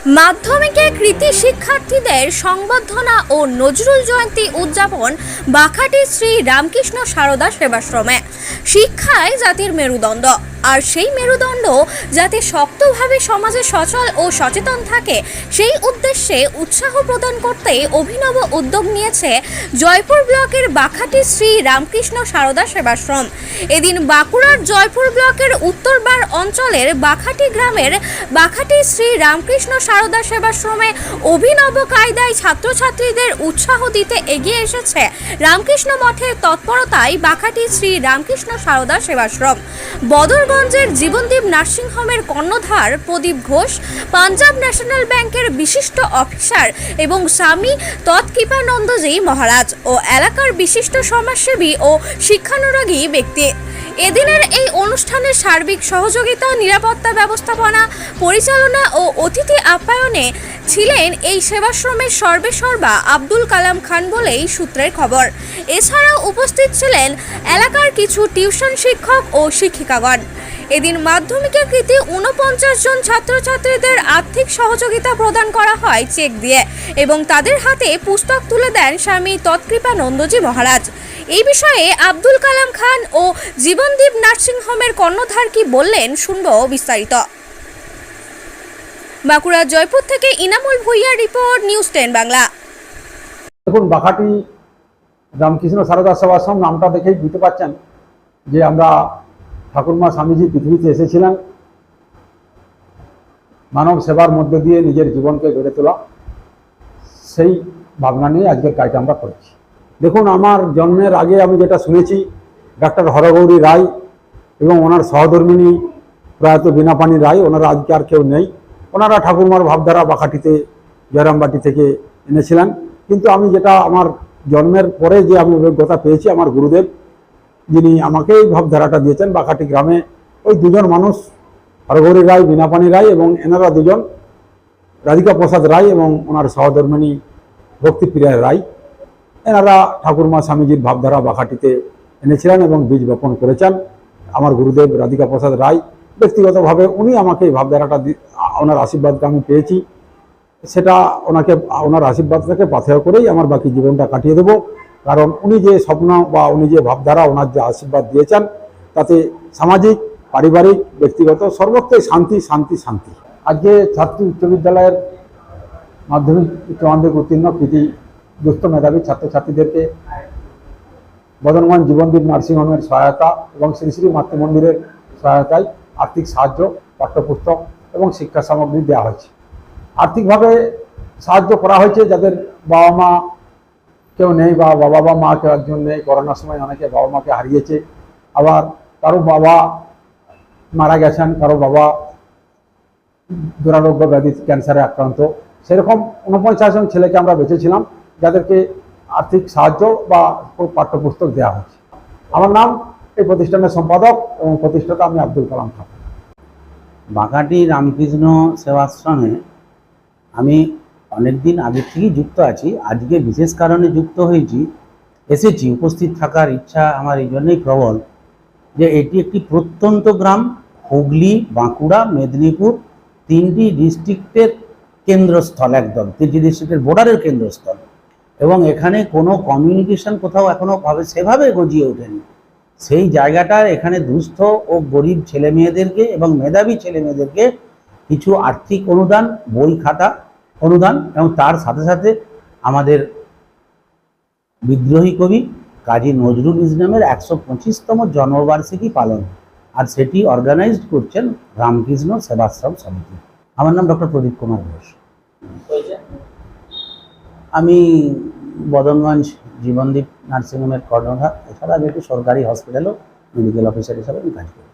মাধ্যমিকে কৃতি শিক্ষার্থীদের সংবর্ধনা ও নজরুল জয়ন্তী উদযাপন বাখাটি শ্রী রামকৃষ্ণ সারদা সেবাশ্রমে। শিক্ষায় জাতির মেরুদণ্ড, আর সেই মেরুদণ্ড যাতে শক্তভাবে সমাজে সচল ও সচেতন থাকে সেই উদ্দেশ্যে উৎসাহ প্রদান করতে অভিনব উদ্যোগ নিয়েছে জয়পুর ব্লকের বাখাটি শ্রী রামকৃষ্ণ সারদা সেবাশ্রম। এদিন বাঁকুড়ার জয়পুর ব্লকের উত্তরবার অঞ্চলের বাখাটি গ্রামের বাখাটি শ্রী রামকৃষ্ণ সারদা সেবাশ্রমে অভিনব কায়দায় ছাত্রছাত্রীদের উৎসাহ দিতে এগিয়ে এসেছে রামকৃষ্ণ মঠের তৎপরতায় বাখাটি শ্রী রামকৃষ্ণ সারদা সেবাশ্রম। বদরগঞ্জের জীবনদীপ নার্সিংহোমের কর্ণধার প্রদীপ ঘোষ, পাঞ্জাব ন্যাশনাল ব্যাংকের বিশিষ্ট অফিসার এবং স্বামী তৎকৃপানন্দজি মহারাজ ও এলাকার বিশিষ্ট সমাজসেবী ও শিক্ষানুরাগী ব্যক্তি এদিনের এই অনুষ্ঠানের সার্বিক সহযোগিতা, নিরাপত্তা ব্যবস্থাপনা, পরিচালনা ও অতিথি আপ্যায়নে ছিলেন এই সেবাশ্রমের সর্বেসর্বা আব্দুল কালাম খান বলেই সূত্রের খবর। এছাড়াও উপস্থিত ছিলেন এলাকার কিছু টিউশন শিক্ষক ও শিক্ষিকাগণ। এদিন মাধ্যমিকের কৃতি 49 জন ছাত্রছাত্রীদের আর্থিক সহযোগিতা প্রদান করা হয় চেক দিয়ে এবং তাদের হাতে পুস্তক তুলে দেন স্বামী তৎকৃপানন্দজি মহারাজ। এই বিষয়ে আব্দুল কালাম খান ও জীবনদীপ নার্সিংহোমের কর্ণধার কি বললেন শুনবো বিস্তারিত। বাঁকুড়া জয়পুর থেকে ইনামুল ভুইয়ার রিপোর্ট, নিউজ 10 বাংলা। দেখুন, বাখাটি রামকৃষ্ণ সারদা সেবাশ্রম নামটা দেখেই বুঝতে পারছেন যে আমরা ঠাকুরমা স্বামীজি পৃথিবীতে এসেছিলেন মানব সেবার মধ্যে দিয়ে নিজের জীবনকে গড়ে তোলা, সেই ভাবনা নিয়ে আজকের কাজটা আমরা করেছি। দেখুন, আমার জন্মের আগে আমি যেটা শুনেছি, ডাক্তার হরগৌরী রায় এবং ওনার সহধর্মিনী প্রয়াত বীণাপাণি রায়, ওনারা আজকে আর কেউ নেই। ওনারা ঠাকুরমার ভাবধারা বাখাটিতে জয়রামবাটি থেকে এনেছিলেন। কিন্তু আমি যেটা আমার জন্মের পরে যে আমি অভিজ্ঞতা পেয়েছি, আমার গুরুদেব যিনি আমাকে এই ভাবধারাটা দিয়েছেন, বাখাটি গ্রামে ওই দুজন মানুষ, হরগৌরী রায়, বীণাপাণি রায় এবং এনারা দুজন রাধিকা প্রসাদ রায় এবং ওনার সহধর্মিনী ভক্তিপ্রিয়া রায়, এনারা ঠাকুরমা স্বামীজির ভাবধারা বাখাটিতে এনেছিলেন এবং বীজ বপন করেছেন। আমার গুরুদেব রাধিকা প্রসাদ রায় ব্যক্তিগতভাবে উনি আমাকে এই ভাবধারাটা, ওনার আশীর্বাদটা আমি পেয়েছি, সেটা ওনার আশীর্বাদটাকে পাথেয় করেই আমার বাকি জীবনটা কাটিয়ে দেবো। কারণ উনি যে স্বপ্ন বা উনি যে ভাবধারা, ওনার যে আশীর্বাদ দিয়েছেন, তাতে সামাজিক, পারিবারিক, ব্যক্তিগত সর্বত্রই শান্তি শান্তি শান্তি। আজকে ছাত্রী উচ্চ বিদ্যালয়ের মাধ্যমিক উচ্চ মাধ্যমিক উত্তীর্ণ কৃতি দুস্থ মেধাবী ছাত্রছাত্রীদেরকে বদরগঞ্জ জীবনদীপ নার্সিংহোমের সহায়তা এবং শ্রী শ্রী মাতৃমন্দিরের সহায়তায় আর্থিক সাহায্য, পাঠ্যপুস্তক এবং শিক্ষা সামগ্রী দেওয়া হয়েছে। আর্থিকভাবে সাহায্য করা হয়েছে যাদের বাবা মা কেউ নেই বা বাবা বা মা কেউ একজন নেই। করোনার সময় অনেকে বাবা মাকে হারিয়েছে, আবার কারো বাবা মারা গেছেন, কারো বাবা দুরারোগ্য ব্যাধি ক্যান্সারে আক্রান্ত। সেরকম 49 জন ছেলেকে আমরা বেঁচেছিলাম যাদেরকে আর্থিক সাহায্য বা পাঠ্যপুস্তক দেওয়া হয়েছে। আমার নাম এই প্রতিষ্ঠানের সম্পাদক এবং প্রতিষ্ঠাতা আমি আব্দুল কালাম খান। বাঁকাটি রামকৃষ্ণ সেবাশ্রমে আমি অনেকদিন আগে থেকেই যুক্ত আছি। আজকে বিশেষ কারণে যুক্ত এসেছি, উপস্থিত থাকার ইচ্ছা আমার এই জন্যই প্রবল যে এটি একটি প্রত্যন্ত গ্রাম। হুগলি, বাঁকুড়া, মেদিনীপুর তিনটি ডিস্ট্রিক্টের কেন্দ্রস্থল, একদম 3টি ডিস্ট্রিক্টের বর্ডারের কেন্দ্রস্থল, এবং এখানে কোনো কমিউনিকেশন কোথাও এখনও সেভাবে গজিয়ে ওঠেনি। সেই জায়গাটার এখানে দুস্থ ও গরিব ছেলে মেয়েদেরকে এবং মেধাবী ছেলে মেয়েদেরকে কিছু আর্থিক অনুদান, বই খাতা অনুদান, এবং তার সাথে সাথে আমাদের বিদ্রোহী কবি কাজী নজরুল ইসলামের 125তম জন্মবার্ষিকী পালন, আর সেটি অর্গানাইজড করছেন রামকৃষ্ণ সেবাশ্রম সমিতি। আমার নাম ডক্টর প্রদীপ কুমার ঘোষ। আমি বদরগঞ্জ জীবনদীপ নার্সিংহোমের কর্ণধার, এছাড়া আমি একটি সরকারি হসপিটালও মেডিকেল অফিসার হিসাবে আমি কাজ করি।